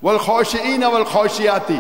والخاشعين والخاشعات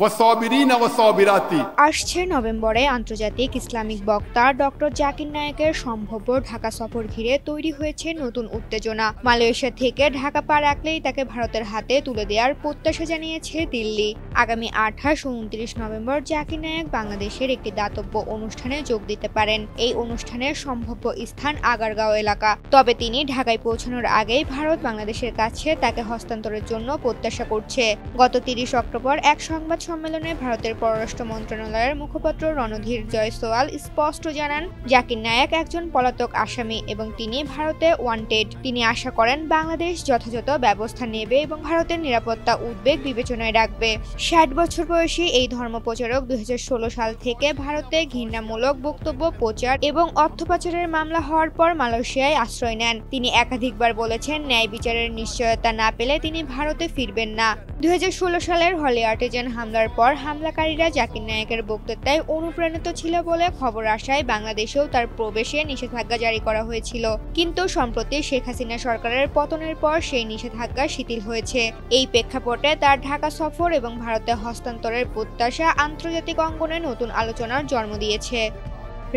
والصابرين والصابرات। আসছে নভেম্বরে আন্তর্জাতিক ইসলামিক বক্তা ডক্টর জাকির নায়েকের সম্ভাব্য ঢাকা সফর ঘিরে তৈরি হয়েছে নতুন উত্তেজনা। মালয়েশিয়া থেকে ঢাকা পা রাখলেই তাকে ভারতের হাতে তুলে দেওয়ার প্রত্যাশা জানিয়েছে দিল্লি। আগামী 28 ও 29 নভেম্বর জাকির নায়েক বাংলাদেশের একটি দাতব্য অনুষ্ঠানে যোগ দিতে পারেন। এই অনুষ্ঠানের সম্ভাব্য স্থান আগারগাঁও এলাকা। তবে তিনি ঢাকায় পৌঁছানোর আগেই ভারত বাংলাদেশের কাছে তাকে হস্তান্তরের জন্য প্রত্যাশা করছে। গত 30 অক্টোবর এক সংবাদ সম্মেলনে ভারতের পররাষ্ট্র মন্ত্রণালয়ের মুখপাত্র রণধীর জয়সওয়াল স্পষ্ট জানান, জাকির নায়েক একজন পলাতক আসামি এবং তিনি ভারতে ওয়ান্টেড। তিনি আশা করেন বাংলাদেশ যথাযথ ব্যবস্থা নেবে এবং ভারতের নিরাপত্তা উদ্বেগ বিবেচনায় রাখবে। 60 বছর বয়সী এই ধর্মপ্রচারক 2016 সাল থেকে ভারতে ঘৃণামূলক বক্তব্য প্রচার এবং অর্থ পাচারের মামলা হওয়ার পর মালয়েশিয়ায় আশ্রয় নেন। তিনি একাধিকবার বলেছেন, ন্যায় বিচারের নিশ্চয়তা না পেলে তিনি ভারতে ফিরবেন না। 2016 সালের হলি আর্টিজান হামলার পর হামলাকারীরা জাকির নায়েকের বক্তৃতায় অনুপ্রাণিত ছিল বলে খবর আসায় বাংলাদেশেও তার প্রবেশে নিষেধাজ্ঞা জারি করা হয়েছিল। কিন্তু সম্প্রতি শেখ হাসিনা সরকারের পতনের পর সেই নিষেধাজ্ঞা শিথিল হয়েছে। এই প্রেক্ষাপটে তার ঢাকা সফর এবং ভারতে হস্তান্তরের প্রত্যাশা আন্তর্জাতিক অঙ্গনে নতুন আলোচনার জন্ম দিয়েছে।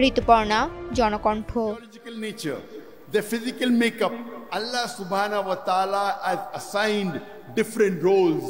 Rituparna, Janakantha. The physical makeup, Allah subhanahu wa ta'ala has assigned different roles.